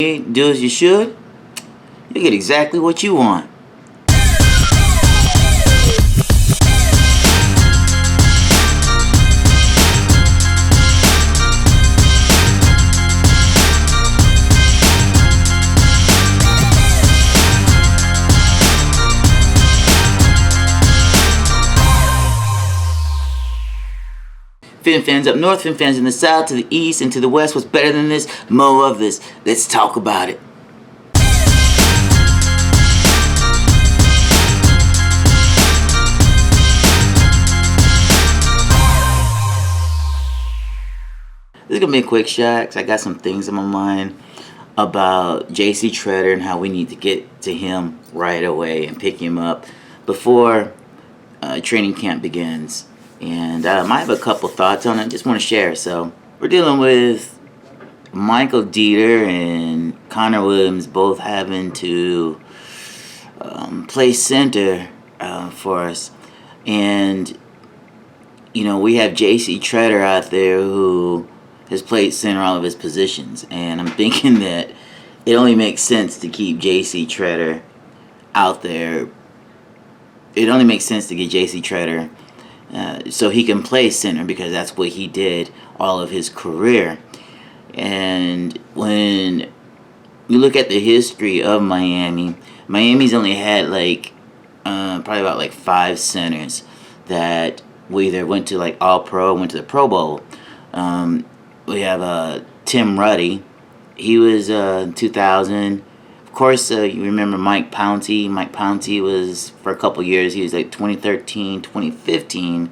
Do as you should, you get exactly what you want. Fin fans up north, fin fans in the south, to the east, and to the west. What's better than this? More of this. Let's talk about it. This is going to be a quick shot because I got some things in my mind about J.C. Tretter and how we need to get to him right away and pick him up before training camp begins. And I might have a couple thoughts on it. Just want to share. So we're dealing with Michael Dieter and Connor Williams both having to play center for us. And, you know, we have J.C. Tretter out there who has played center all of his positions. And I'm thinking that it only makes sense to keep J.C. Tretter out there. It only makes sense to get J.C. Tretter so he can play center, because that's what he did all of his career. And when you look at the history of Miami's only had probably about 5 centers that either went to All-Pro, went to the Pro Bowl. We have Tim Ruddy. He was 2000. Of course, you remember Mike Pouncey. Mike Pouncey was, for a couple years, he was 2013, 2015.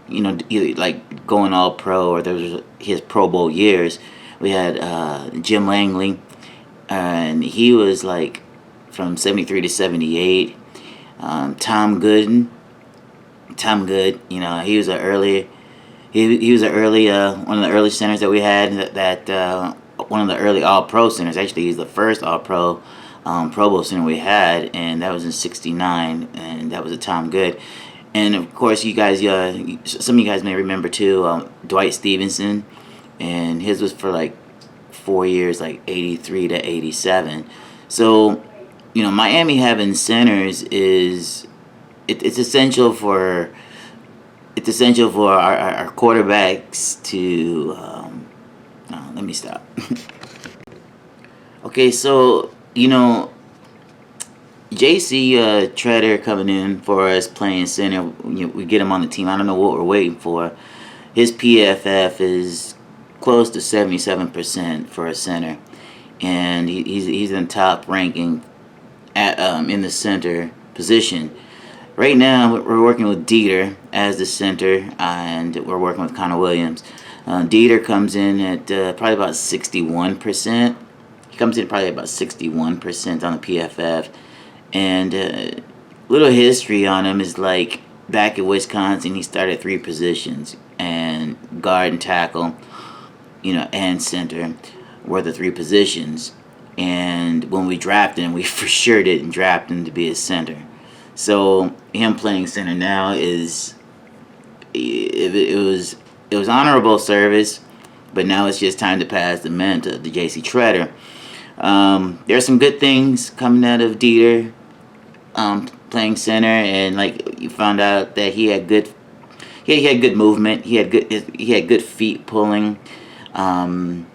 Either going all pro, or there was his Pro Bowl years. We had Jim Langley, and he was from 73 to 78. Tom Good, he was he was one of the early centers that we had. That one of the early All-Pro centers. Actually, he's the first All-Pro Pro Bowl center we had, and that was in '69, and that was a Tom Good. And of course, you guys, some of you guys may remember too, Dwight Stevenson, and his was for 4 years, 83 to 87. So, Miami having centers it's essential for our quarterbacks to. Let me stop. Okay, so J.C. Tretter coming in for us playing center. We get him on the team. I don't know what we're waiting for. His PFF is close to 77% for a center, and he's in top ranking in the center position. Right now, we're working with Dieter as the center, and we're working with Connor Williams. Dieter comes in at probably about 61%. He comes in probably about 61% on the PFF. And little history on him is back at Wisconsin, he started 3 positions, and guard and tackle, and center were the 3 positions. And when we drafted him, we for sure didn't draft him to be a center. So him playing center now it was honorable service, but now it's just time to pass the mantle to J.C. Tretter. There's some good things coming out of Dieter playing center, and you found out that he had good movement. He had good feet pulling, and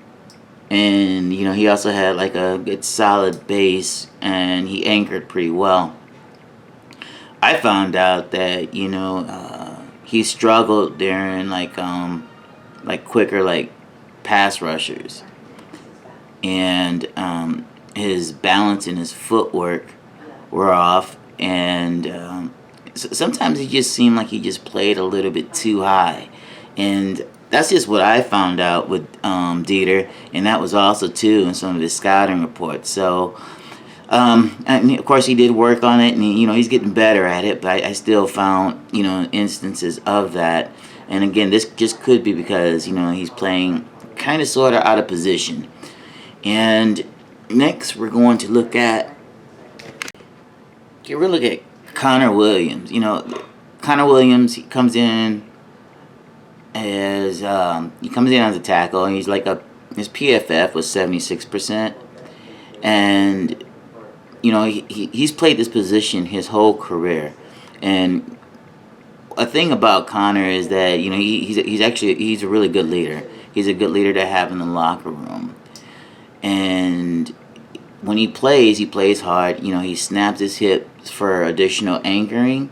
he also had a good solid base, and he anchored pretty well. I found out that he struggled during quicker pass rushers, and his balance and his footwork were off, and sometimes he just seemed like he just played a little bit too high, and that's just what I found out with Dieter, and that was also too in some of his scouting reports. So and of course he did work on it, and he's getting better at it, but I still found instances of that. And again, this just could be because he's playing kind of sort of out of position. And next we're going to look at Connor Williams. Connor Williams, he comes in as a tackle, and he's his PFF was 76%, and he's played this position his whole career. And a thing about Connor is that he's a really good leader. He's a good leader to have in the locker room. And when he plays hard. He snaps his hips for additional anchoring,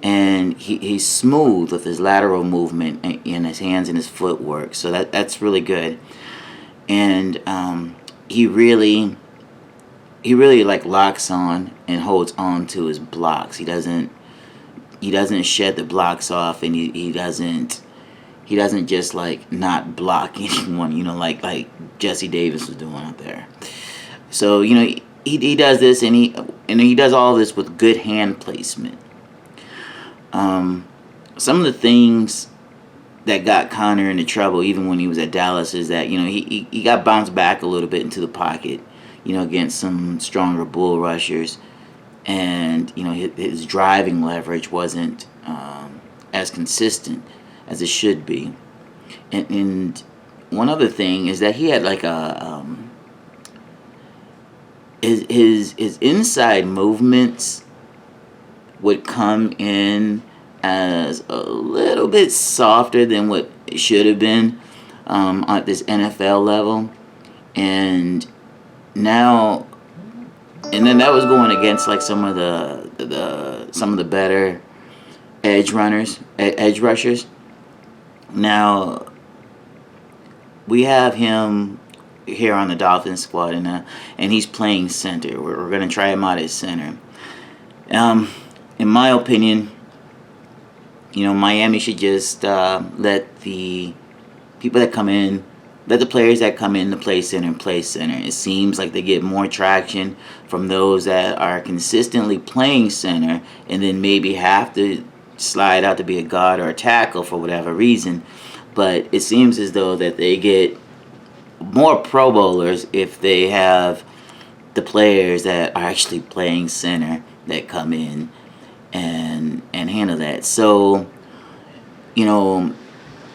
and he's smooth with his lateral movement in his hands and his footwork. So that's really good. And he really like locks on and holds on to his blocks. He doesn't shed the blocks off, and he doesn't just like not block anyone, like Jesse Davis was doing out there. So he does this, and he does all this with good hand placement. Some of the things that got Connor into trouble, even when he was at Dallas, is that he got bounced back a little bit into the pocket, against some stronger bull rushers, and his driving leverage wasn't as consistent as it should be. And one other thing is that he had like his inside movements would come in as a little bit softer than what it should have been at this NFL level, and then that was going against like some of the better edge rushers. Now we have him here on the Dolphins squad, and he's playing center. We're going to try him out at center. In my opinion, Miami should just let the players that come in to play center. It seems like they get more traction from those that are consistently playing center, and then maybe have to slide out to be a guard or a tackle for whatever reason. But it seems as though that they get more Pro Bowlers if they have the players that are actually playing center that come in and handle that. So,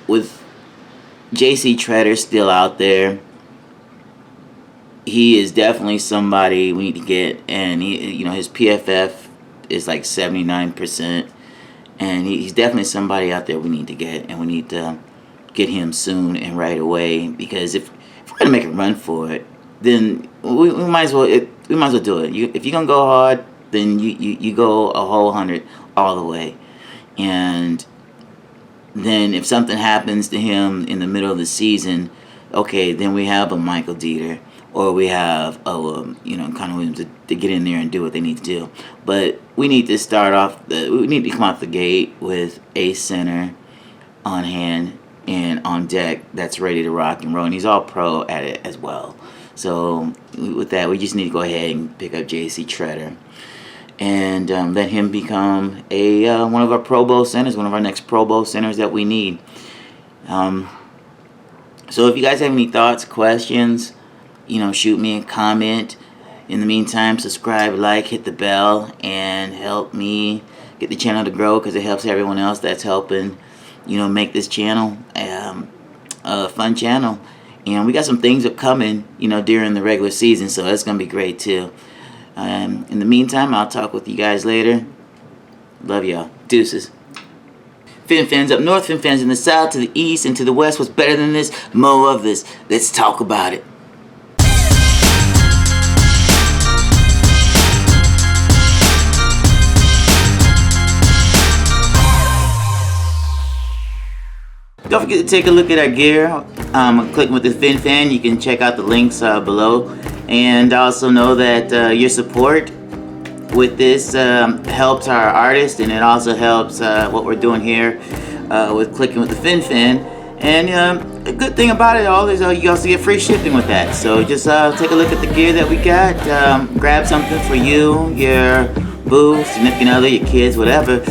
with J.C. Tretter still out there, he is definitely somebody we need to get, and his PFF is like 79%, and he's definitely somebody out there we need to get, and we need to get him soon and right away, because if we're gonna make a run for it, then we might as well do it. If you're gonna go hard, then you go a whole 100 all the way, and then if something happens to him in the middle of the season, okay, then we have a Michael Dieter, or we have Connor Williams to get in there and do what they need to do. But we need to we need to come out the gate with a center on hand and on deck that's ready to rock and roll, and he's all pro at it as well. So with that, we just need to go ahead and pick up J.C. Tretter and let him become one of our Pro Bowl centers, one of our next Pro Bowl centers that we need. So if you guys have any thoughts, questions, shoot me a comment. In the meantime, subscribe, like, hit the bell, and help me get the channel to grow, because it helps everyone else that's helping make this channel a fun channel. And we got some things that coming during the regular season, so that's gonna be great too. In the meantime, I'll talk with you guys later. Love y'all. Deuces. Fin fans up north, fin fans in the south, to the east, and to the west. What's better than this? More of this. Let's talk about it. Don't forget to take a look at our gear. Clicking with the FinFan. You can check out the links below. And also know that your support with this helps our artists, and it also helps what we're doing here with Clicking with the FinFan. And a good thing about it all is you also get free shipping with that. So just take a look at the gear that we got. Grab something for you, your boo, significant other, your kids, whatever.